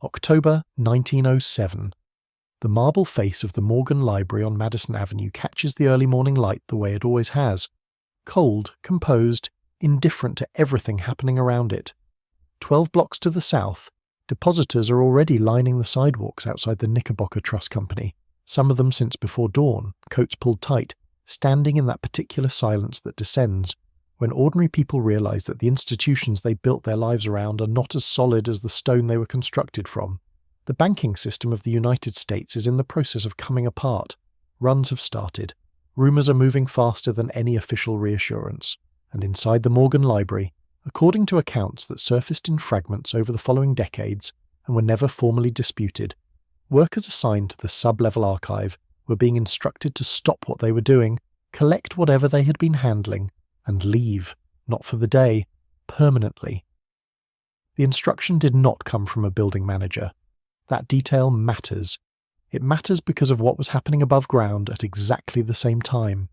October 1907. The marble face of the Morgan Library on Madison Avenue catches the early morning light the way it always has. Cold, composed, indifferent to everything happening around it. 12 blocks to the south, depositors are already lining the sidewalks outside the Knickerbocker Trust Company, some of them since before dawn, coats pulled tight, standing in that particular silence that descends when ordinary people realize that the institutions they built their lives around are not as solid as the stone they were constructed from. The banking system of the United States is in the process of coming apart. Runs have started. Rumors are moving faster than any official reassurance. And inside the Morgan Library, according to accounts that surfaced in fragments over the following decades and were never formally disputed, workers assigned to the sub-level archive were being instructed to stop what they were doing, collect whatever they had been handling, and leave, not for the day, permanently. The instruction did not come from a building manager. That detail matters. It matters because of what was happening above ground at exactly the same time.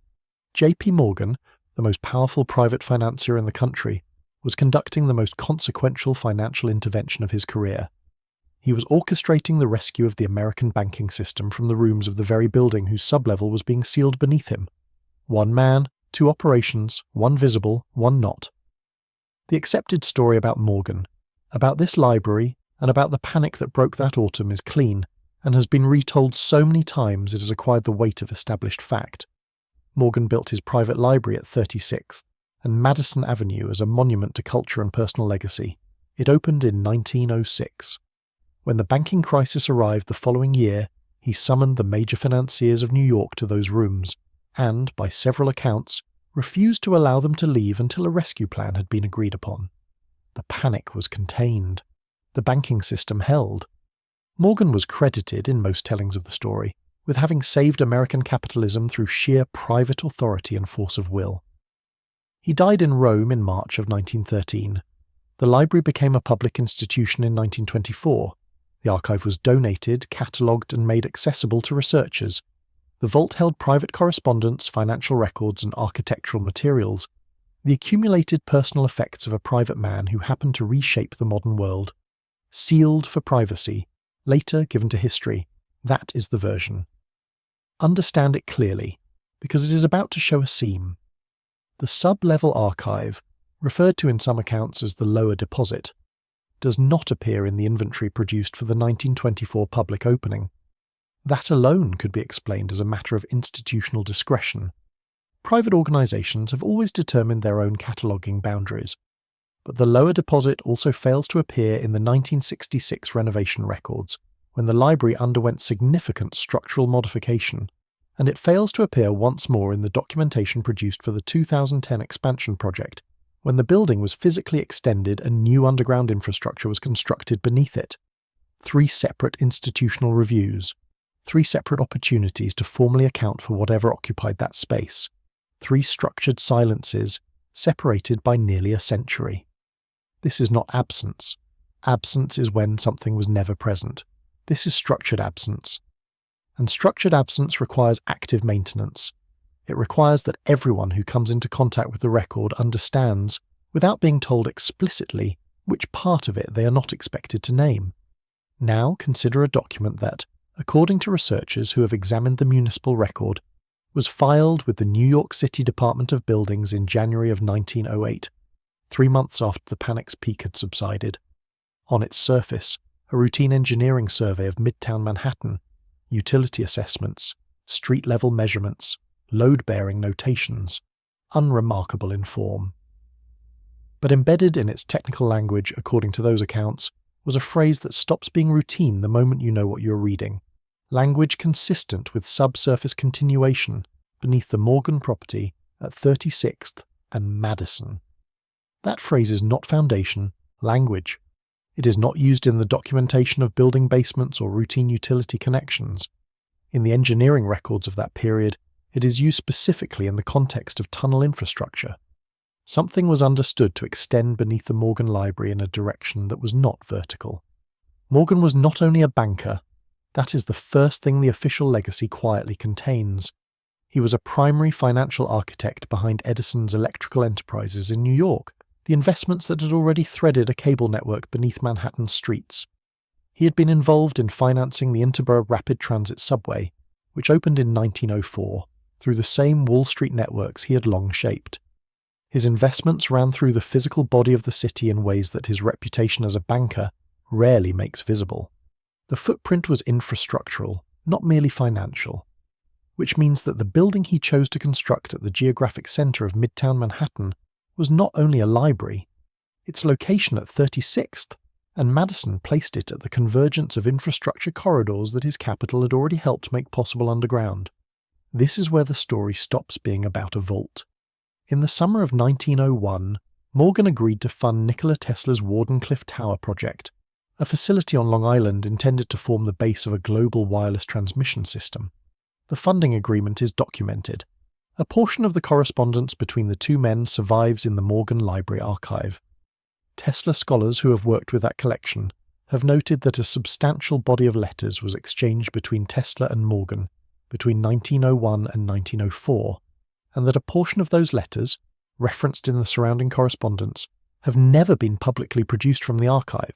J.P. Morgan, the most powerful private financier in the country, was conducting the most consequential financial intervention of his career. He was orchestrating the rescue of the American banking system from the rooms of the very building whose sublevel was being sealed beneath him. One man, two operations, one visible, one not. The accepted story about Morgan, about this library, and about the panic that broke that autumn is clean, and has been retold so many times it has acquired the weight of established fact. Morgan built his private library at 36th, and Madison Avenue as a monument to culture and personal legacy. It opened in 1906. When the banking crisis arrived the following year, he summoned the major financiers of New York to those rooms, and, by several accounts, refused to allow them to leave until a rescue plan had been agreed upon. The panic was contained. The banking system held. Morgan was credited, in most tellings of the story, with having saved American capitalism through sheer private authority and force of will. He died in Rome in March of 1913. The library became a public institution in 1924. The archive was donated, catalogued, and made accessible to researchers. The vault held private correspondence, financial records, and architectural materials, the accumulated personal effects of a private man who happened to reshape the modern world. Sealed for privacy, later given to history, that is the version. Understand it clearly, because it is about to show a seam. The sub-level archive, referred to in some accounts as the lower deposit, does not appear in the inventory produced for the 1924 public opening. That alone could be explained as a matter of institutional discretion. Private organisations have always determined their own cataloguing boundaries, but the lower deposit also fails to appear in the 1966 renovation records, when the library underwent significant structural modification, and it fails to appear once more in the documentation produced for the 2010 expansion project, when the building was physically extended and new underground infrastructure was constructed beneath it. 3 separate institutional reviews. 3 separate opportunities to formally account for whatever occupied that space. 3 structured silences, separated by nearly a century. This is not absence. Absence is when something was never present. This is structured absence. And structured absence requires active maintenance. It requires that everyone who comes into contact with the record understands, without being told explicitly, which part of it they are not expected to name. Now consider a document that, according to researchers who have examined the municipal record, was filed with the New York City Department of Buildings in January of 1908, 3 months after the panic's peak had subsided. On its surface, a routine engineering survey of Midtown Manhattan, utility assessments, street-level measurements, load-bearing notations, unremarkable in form. But embedded in its technical language, according to those accounts, was a phrase that stops being routine the moment you know what you're reading. Language consistent with subsurface continuation beneath the Morgan property at 36th and Madison. That phrase is not foundation, language. It is not used in the documentation of building basements or routine utility connections. In the engineering records of that period, it is used specifically in the context of tunnel infrastructure. Something was understood to extend beneath the Morgan Library in a direction that was not vertical. Morgan was not only a banker. That is the first thing the official legacy quietly contains. He was a primary financial architect behind Edison's electrical enterprises in New York, the investments that had already threaded a cable network beneath Manhattan's streets. He had been involved in financing the Interborough Rapid Transit subway, which opened in 1904, through the same Wall Street networks he had long shaped. His investments ran through the physical body of the city in ways that his reputation as a banker rarely makes visible. The footprint was infrastructural, not merely financial, which means that the building he chose to construct at the geographic centre of Midtown Manhattan was not only a library. Its location at 36th and Madison placed it at the convergence of infrastructure corridors that his capital had already helped make possible underground. This is where the story stops being about a vault. In the summer of 1901, Morgan agreed to fund Nikola Tesla's Wardenclyffe Tower project, a facility on Long Island intended to form the base of a global wireless transmission system. The funding agreement is documented. A portion of the correspondence between the two men survives in the Morgan Library archive. Tesla scholars who have worked with that collection have noted that a substantial body of letters was exchanged between Tesla and Morgan between 1901 and 1904, and that a portion of those letters, referenced in the surrounding correspondence, have never been publicly produced from the archive.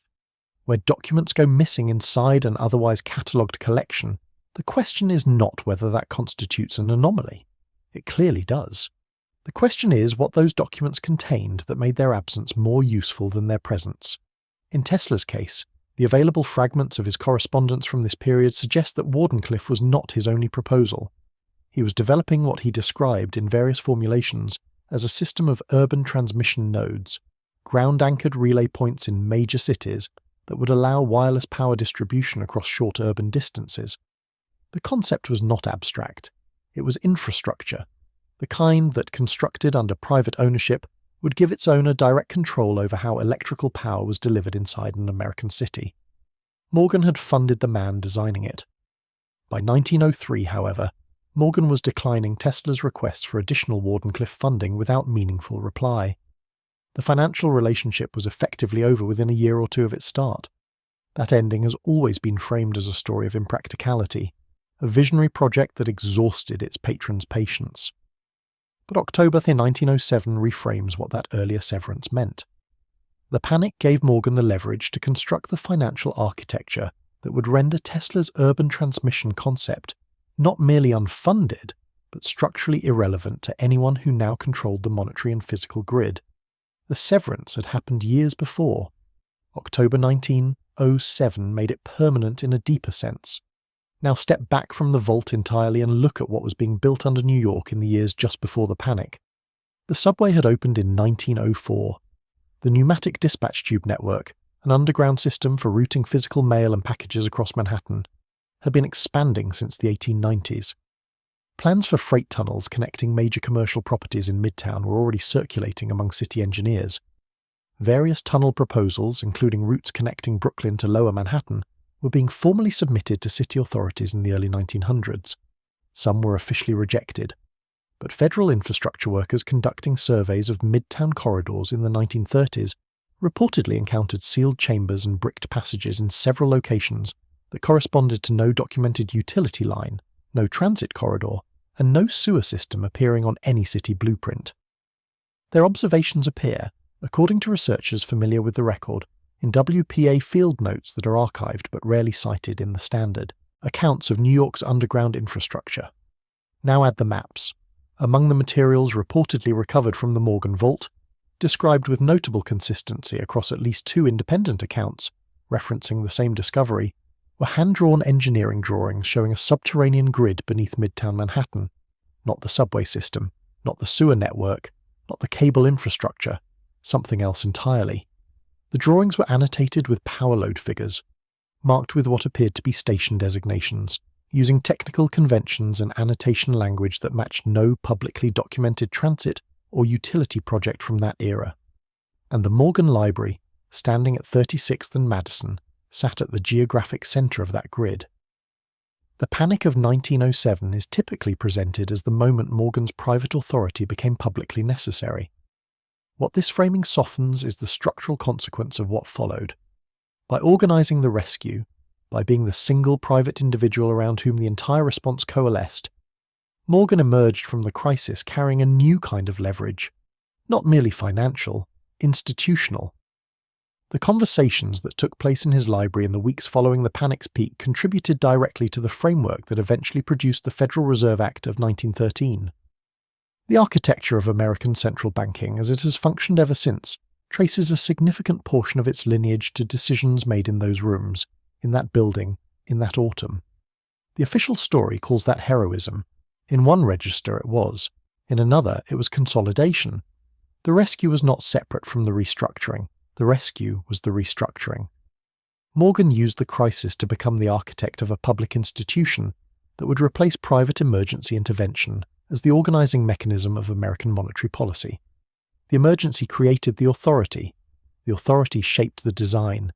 Where documents go missing inside an otherwise catalogued collection, the question is not whether that constitutes an anomaly. It clearly does. The question is what those documents contained that made their absence more useful than their presence. In Tesla's case, the available fragments of his correspondence from this period suggest that Wardenclyffe was not his only proposal. He was developing what he described in various formulations as a system of urban transmission nodes, ground-anchored relay points in major cities that would allow wireless power distribution across short urban distances. The concept was not abstract. It was infrastructure, the kind that, constructed under private ownership, would give its owner direct control over how electrical power was delivered inside an American city. Morgan had funded the man designing it. By 1903, however, Morgan was declining Tesla's request for additional Wardenclyffe funding without meaningful reply. The financial relationship was effectively over within a year or two of its start. That ending has always been framed as a story of impracticality, a visionary project that exhausted its patron's patience. But October 1907 reframes what that earlier severance meant. The panic gave Morgan the leverage to construct the financial architecture that would render Tesla's urban transmission concept not merely unfunded, but structurally irrelevant to anyone who now controlled the monetary and physical grid. The severance had happened years before. October 1907 made it permanent in a deeper sense. Now step back from the vault entirely and look at what was being built under New York in the years just before the panic. The subway had opened in 1904. The pneumatic dispatch tube network, an underground system for routing physical mail and packages across Manhattan, had been expanding since the 1890s. Plans for freight tunnels connecting major commercial properties in Midtown were already circulating among city engineers. Various tunnel proposals, including routes connecting Brooklyn to Lower Manhattan, were being formally submitted to city authorities in the early 1900s. Some were officially rejected, but federal infrastructure workers conducting surveys of Midtown corridors in the 1930s reportedly encountered sealed chambers and bricked passages in several locations that corresponded to no documented utility line, no transit corridor, and no sewer system appearing on any city blueprint. Their observations appear, according to researchers familiar with the record, in WPA field notes that are archived but rarely cited in the standard, accounts of New York's underground infrastructure. Now add the maps. Among the materials reportedly recovered from the Morgan Vault, described with notable consistency across at least two independent accounts, referencing the same discovery, were hand-drawn engineering drawings showing a subterranean grid beneath Midtown Manhattan, not the subway system, not the sewer network, not the cable infrastructure, something else entirely. The drawings were annotated with power load figures, marked with what appeared to be station designations, using technical conventions and annotation language that matched no publicly documented transit or utility project from that era. And the Morgan Library, standing at 36th and Madison, sat at the geographic centre of that grid. The Panic of 1907 is typically presented as the moment Morgan's private authority became publicly necessary. What this framing softens is the structural consequence of what followed. By organising the rescue, by being the single private individual around whom the entire response coalesced, Morgan emerged from the crisis carrying a new kind of leverage, not merely financial, institutional. The conversations that took place in his library in the weeks following the panic's peak contributed directly to the framework that eventually produced the Federal Reserve Act of 1913. The architecture of American central banking, as it has functioned ever since, traces a significant portion of its lineage to decisions made in those rooms, in that building, in that autumn. The official story calls that heroism. In one register it was. In another it was consolidation. The rescue was not separate from the restructuring. The rescue was the restructuring. Morgan used the crisis to become the architect of a public institution that would replace private emergency intervention as the organizing mechanism of American monetary policy. The emergency created the authority shaped the design,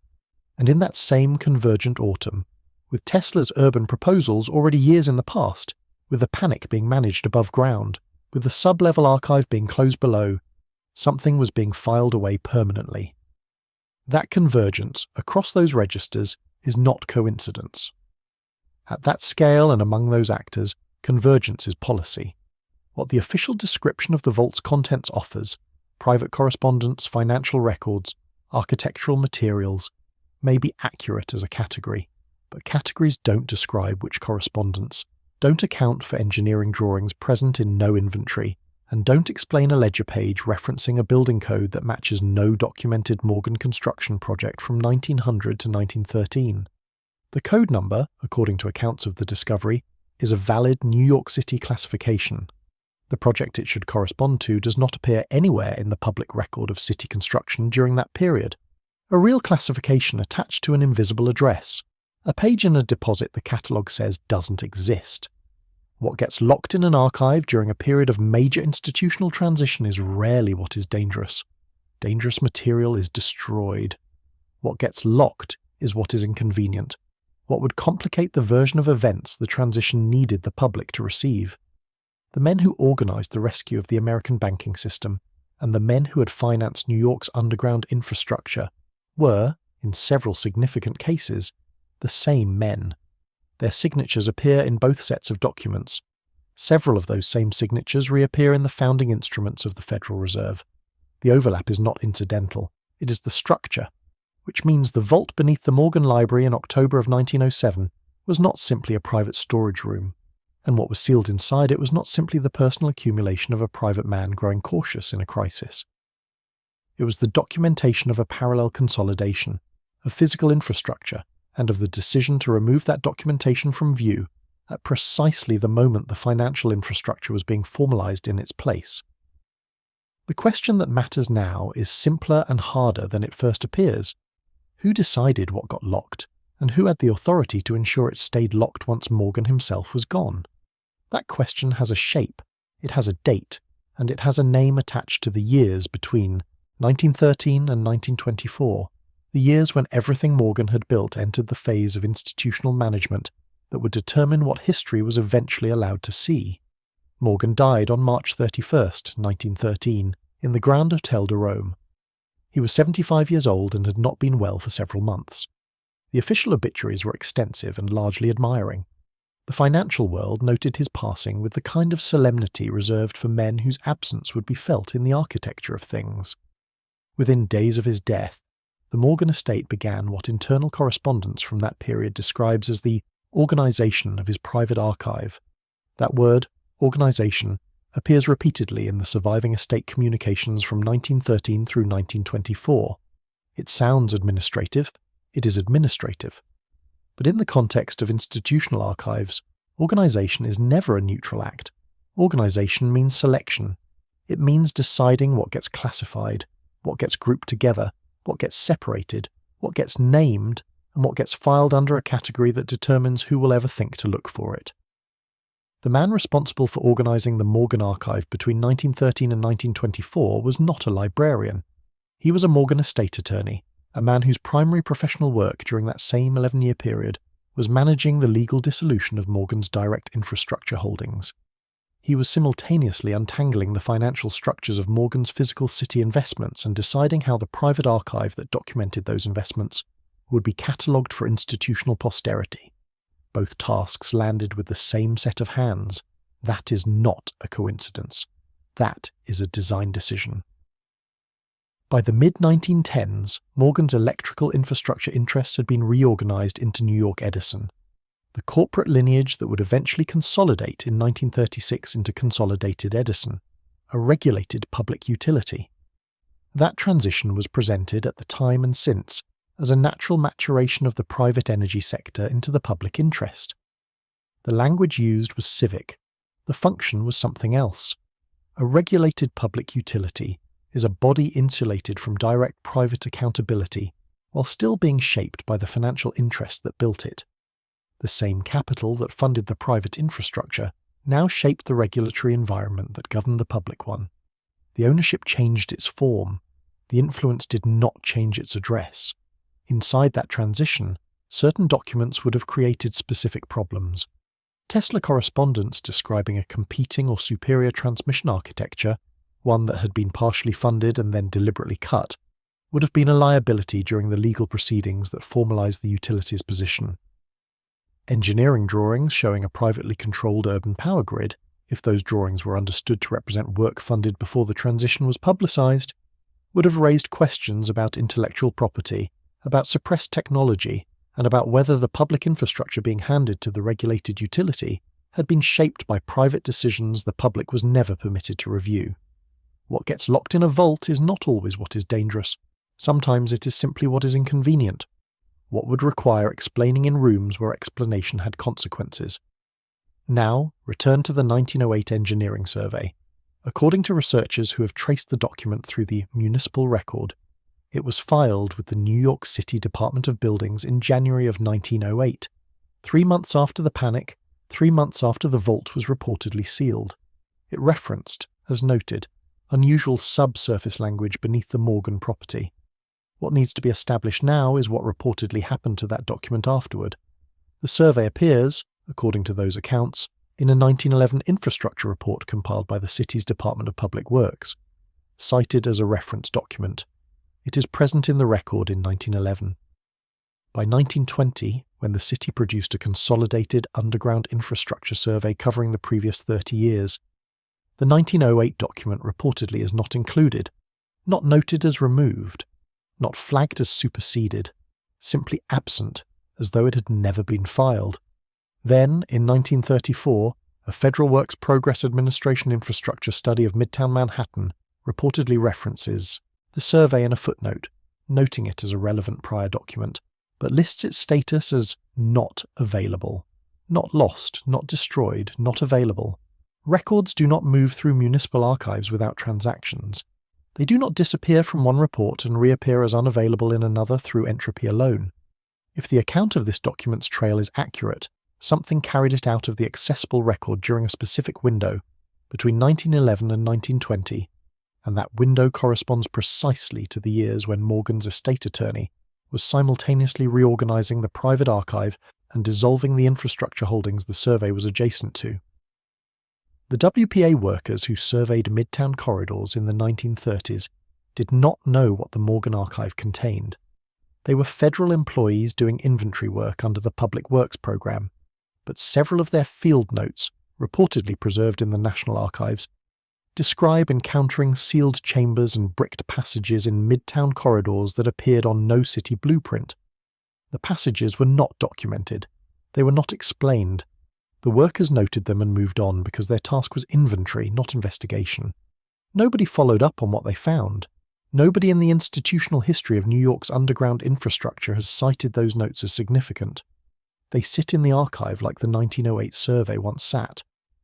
and in that same convergent autumn, with Tesla's urban proposals already years in the past, with the panic being managed above ground, with the sub-level archive being closed below, something was being filed away permanently. That convergence across those registers is not coincidence. At that scale and among those actors, convergence is policy. What the official description of the vault's contents offers, private correspondence, financial records, architectural materials, may be accurate as a category, but categories don't describe which correspondence, don't account for engineering drawings present in no inventory, and don't explain a ledger page referencing a building code that matches no documented Morgan construction project from 1900 to 1913. The code number, according to accounts of the discovery, is a valid New York City classification. The project it should correspond to does not appear anywhere in the public record of city construction during that period. A real classification attached to an invisible address. A page in a deposit the catalogue says doesn't exist. What gets locked in an archive during a period of major institutional transition is rarely what is dangerous. Dangerous material is destroyed. What gets locked is what is inconvenient, what would complicate the version of events the transition needed the public to receive. The men who organized the rescue of the American banking system, and the men who had financed New York's underground infrastructure, were, in several significant cases, the same men. Their signatures appear in both sets of documents. Several of those same signatures reappear in the founding instruments of the Federal Reserve. The overlap is not incidental, it is the structure, which means the vault beneath the Morgan Library in October of 1907 was not simply a private storage room, and what was sealed inside it was not simply the personal accumulation of a private man growing cautious in a crisis. It was the documentation of a parallel consolidation, of physical infrastructure, and of the decision to remove that documentation from view at precisely the moment the financial infrastructure was being formalized in its place. The question that matters now is simpler and harder than it first appears. Who decided what got locked, and who had the authority to ensure it stayed locked once Morgan himself was gone? That question has a shape, it has a date, and it has a name attached to the years between 1913 and 1924, the years when everything Morgan had built entered the phase of institutional management that would determine what history was eventually allowed to see. Morgan died on March 31st, 1913, in the Grand Hotel de Rome. He was 75 years old and had not been well for several months. The official obituaries were extensive and largely admiring. The financial world noted his passing with the kind of solemnity reserved for men whose absence would be felt in the architecture of things. Within days of his death, the Morgan estate began what internal correspondence from that period describes as the organization of his private archive. That word, organization, appears repeatedly in the surviving estate communications from 1913 through 1924. It sounds administrative, it is administrative. But in the context of institutional archives, organization is never a neutral act. Organization means selection. It means deciding what gets classified, what gets grouped together, what gets separated, what gets named, and what gets filed under a category that determines who will ever think to look for it. The man responsible for organizing the Morgan archive between 1913 and 1924 was not a librarian. He was a Morgan estate attorney, a man whose primary professional work during that same 11-year period was managing the legal dissolution of Morgan's direct infrastructure holdings. He was simultaneously untangling the financial structures of Morgan's physical city investments and deciding how the private archive that documented those investments would be catalogued for institutional posterity. Both tasks landed with the same set of hands. That is not a coincidence. That is a design decision. By the mid-1910s, Morgan's electrical infrastructure interests had been reorganized into New York Edison, the corporate lineage that would eventually consolidate in 1936 into Consolidated Edison, a regulated public utility. That transition was presented at the time and since as a natural maturation of the private energy sector into the public interest. The language used was civic. The function was something else. A regulated public utility is a body insulated from direct private accountability while still being shaped by the financial interest that built it. The same capital that funded the private infrastructure now shaped the regulatory environment that governed the public one. The ownership changed its form. The influence did not change its address. Inside that transition, certain documents would have created specific problems. Tesla correspondence describing a competing or superior transmission architecture, one that had been partially funded and then deliberately cut, would have been a liability during the legal proceedings that formalized the utility's position. Engineering drawings showing a privately controlled urban power grid, if those drawings were understood to represent work funded before the transition was publicized, would have raised questions about intellectual property, about suppressed technology, and about whether the public infrastructure being handed to the regulated utility had been shaped by private decisions the public was never permitted to review. What gets locked in a vault is not always what is dangerous. Sometimes it is simply what is inconvenient. What would require explaining in rooms where explanation had consequences. Now, return to the 1908 engineering survey. According to researchers who have traced the document through the municipal record, it was filed with the New York City Department of Buildings in January of 1908, 3 months after the panic, 3 months after the vault was reportedly sealed. It referenced, as noted, unusual subsurface language beneath the Morgan property. What needs to be established now is what reportedly happened to that document afterward. The survey appears, according to those accounts, in a 1911 infrastructure report compiled by the city's Department of Public Works. Cited as a reference document, it is present in the record in 1911. By 1920, when the city produced a consolidated underground infrastructure survey covering the previous 30 years, the 1908 document reportedly is not included, not noted as removed, not flagged as superseded, simply absent, as though it had never been filed. Then, in 1934, a Federal Works Progress Administration infrastructure study of Midtown Manhattan reportedly references the survey in a footnote, noting it as a relevant prior document, but lists its status as not available. Not lost, not destroyed, not available. Records do not move through municipal archives without transactions. They do not disappear from one report and reappear as unavailable in another through entropy alone. If the account of this document's trail is accurate, something carried it out of the accessible record during a specific window, between 1911 and 1920, and that window corresponds precisely to the years when Morgan's estate attorney was simultaneously reorganizing the private archive and dissolving the infrastructure holdings the survey was adjacent to. The WPA workers who surveyed Midtown corridors in the 1930s did not know what the Morgan archive contained. They were federal employees doing inventory work under the Public Works program, but several of their field notes, reportedly preserved in the National Archives, describe encountering sealed chambers and bricked passages in Midtown corridors that appeared on no city blueprint. The passages were not documented. They were not explained. The workers noted them and moved on because their task was inventory, not investigation. Nobody followed up on what they found. Nobody in the institutional history of New York's underground infrastructure has cited those notes as significant. They sit in the archive like the 1908 survey once sat,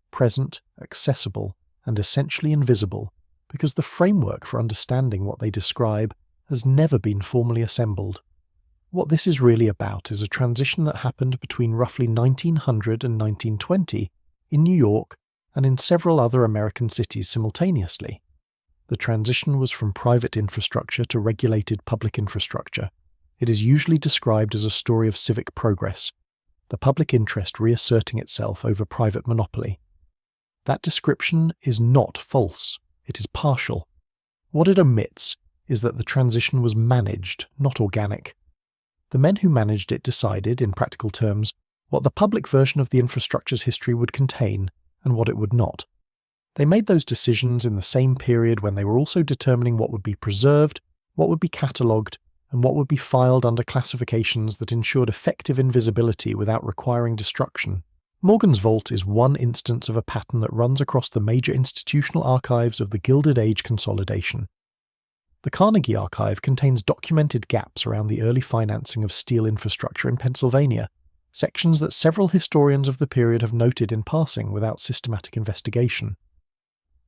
present, accessible, and essentially invisible, because the framework for understanding what they describe has never been formally assembled. What this is really about is a transition that happened between roughly 1900 and 1920 in New York and in several other American cities simultaneously. The transition was from private infrastructure to regulated public infrastructure. It is usually described as a story of civic progress, the public interest reasserting itself over private monopoly. That description is not false. It is partial. What it omits is that the transition was managed, not organic. The men who managed it decided, in practical terms, what the public version of the infrastructure's history would contain and what it would not. They made those decisions in the same period when they were also determining what would be preserved what would be catalogued, and what would be filed under classifications that ensured effective invisibility without requiring destruction. Morgan's Vault is one instance of a pattern that runs across the major institutional archives of the Gilded Age consolidation. The Carnegie Archive contains documented gaps around the early financing of steel infrastructure in Pennsylvania, sections that several historians of the period have noted in passing without systematic investigation.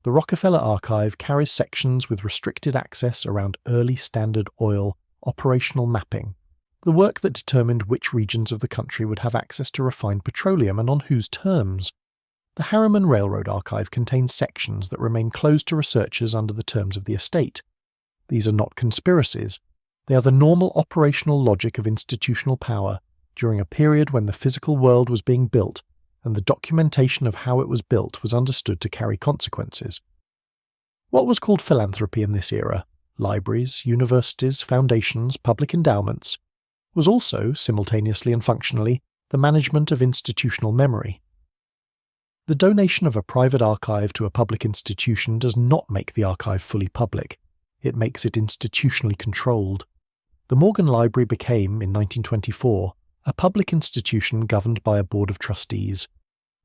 The Rockefeller Archive carries sections with restricted access around early Standard Oil operational mapping, the work that determined which regions of the country would have access to refined petroleum and on whose terms. The Harriman Railroad Archive contains sections that remain closed to researchers under the terms of the estate. These are not conspiracies. They are the normal operational logic of institutional power during a period when the physical world was being built and the documentation of how it was built was understood to carry consequences. What was called philanthropy in this era, libraries, universities, foundations, public endowments, was also, simultaneously and functionally, the management of institutional memory. The donation of a private archive to a public institution does not make the archive fully public. It makes it institutionally controlled. The Morgan Library became, in 1924, a public institution governed by a board of trustees.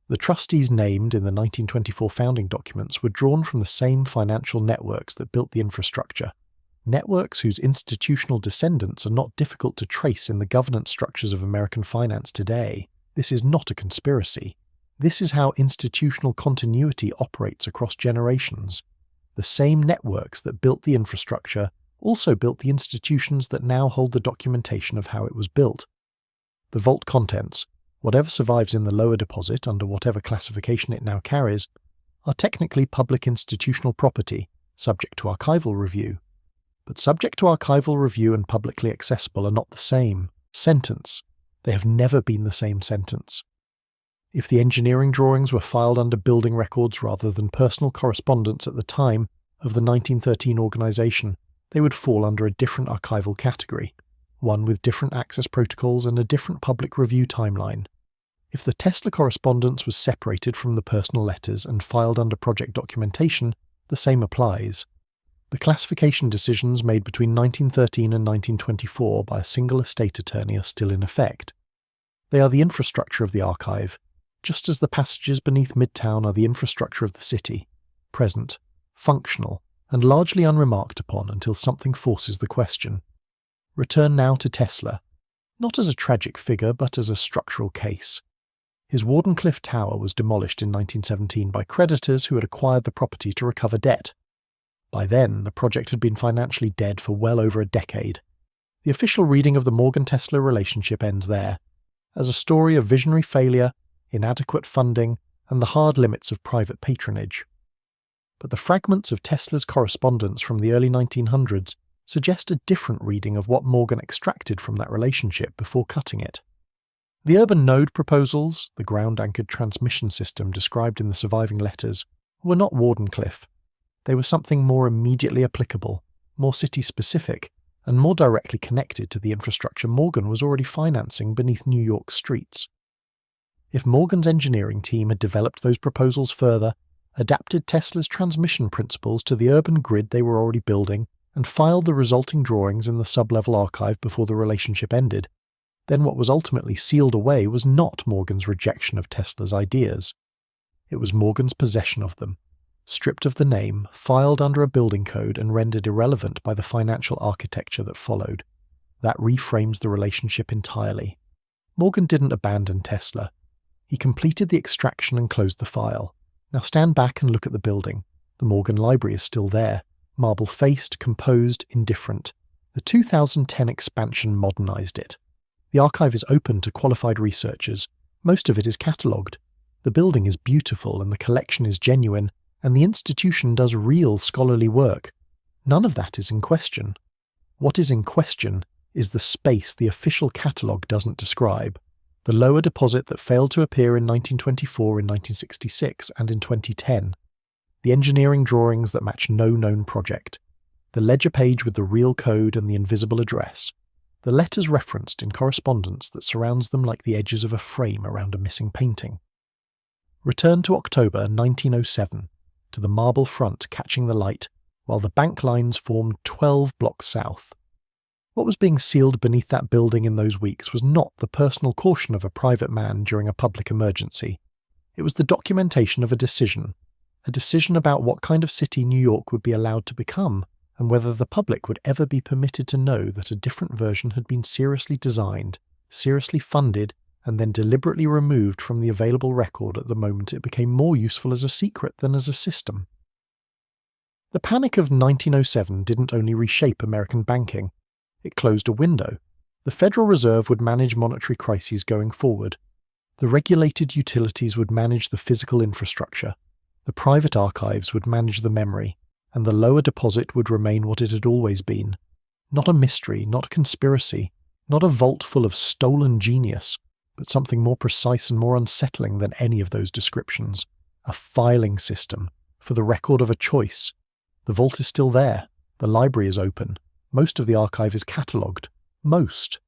The trustees named in the 1924 founding documents were drawn from the same financial networks that built the infrastructure, networks whose institutional descendants are not difficult to trace in the governance structures of American finance today. This is not a conspiracy. This is how institutional continuity operates across generations. The same networks that built the infrastructure also built the institutions that now hold the documentation of how it was built. The vault contents, whatever survives in the lower deposit under whatever classification it now carries, are technically public institutional property, subject to archival review. But subject to archival review and publicly accessible are not the same. Sentence. They have never been the same sentence. If the engineering drawings were filed under building records rather than personal correspondence at the time of the 1913 organisation, they would fall under a different archival category, one with different access protocols and a different public review timeline. If the Tesla correspondence was separated from the personal letters and filed under project documentation, the same applies. The classification decisions made between 1913 and 1924 by a single estate attorney are still in effect. They are the infrastructure of the archive, just as the passages beneath Midtown are the infrastructure of the city, present, functional, and largely unremarked upon until something forces the question. Return now to Tesla, not as a tragic figure but as a structural case. His Wardenclyffe Tower was demolished in 1917 by creditors who had acquired the property to recover debt. By then, the project had been financially dead for well over a decade. The official reading of the Morgan-Tesla relationship ends there, as a story of visionary failure, inadequate funding, and the hard limits of private patronage. But the fragments of Tesla's correspondence from the early 1900s suggest a different reading of what Morgan extracted from that relationship before cutting it. The urban node proposals, the ground-anchored transmission system described in the surviving letters, were not Wardenclyffe. They were something more immediately applicable, more city-specific, and more directly connected to the infrastructure Morgan was already financing beneath New York's streets. If Morgan's engineering team had developed those proposals further, adapted Tesla's transmission principles to the urban grid they were already building, and filed the resulting drawings in the sub-level archive before the relationship ended, then what was ultimately sealed away was not Morgan's rejection of Tesla's ideas. It was Morgan's possession of them, stripped of the name, filed under a building code and rendered irrelevant by the financial architecture that followed. That reframes the relationship entirely. Morgan didn't abandon Tesla. He completed the extraction and closed the file. Now stand back and look at the building. The Morgan Library is still there, marble-faced, composed, indifferent. The 2010 expansion modernized it. The archive is open to qualified researchers. Most of it is catalogued. The building is beautiful and the collection is genuine, and the institution does real scholarly work. None of that is in question. What is in question is the space the official catalogue doesn't describe. The lower deposit that failed to appear in 1924, in 1966, and in 2010. The engineering drawings that match no known project. The ledger page with the real code and the invisible address. The letters referenced in correspondence that surrounds them like the edges of a frame around a missing painting. Return to October 1907, to the marble front catching the light, while the bank lines formed 12 blocks south. What was being sealed beneath that building in those weeks was not the personal caution of a private man during a public emergency. It was the documentation of a decision about what kind of city New York would be allowed to become, and whether the public would ever be permitted to know that a different version had been seriously designed, seriously funded, and then deliberately removed from the available record at the moment it became more useful as a secret than as a system. The panic of 1907 didn't only reshape American banking. It closed a window. The Federal Reserve would manage monetary crises going forward. The regulated utilities would manage the physical infrastructure. The private archives would manage the memory, and the lower deposit would remain what it had always been. Not a mystery, not a conspiracy, not a vault full of stolen genius, but something more precise and more unsettling than any of those descriptions. A filing system, for the record of a choice. The vault is still there. The library is open. Most of the archive is catalogued. Most.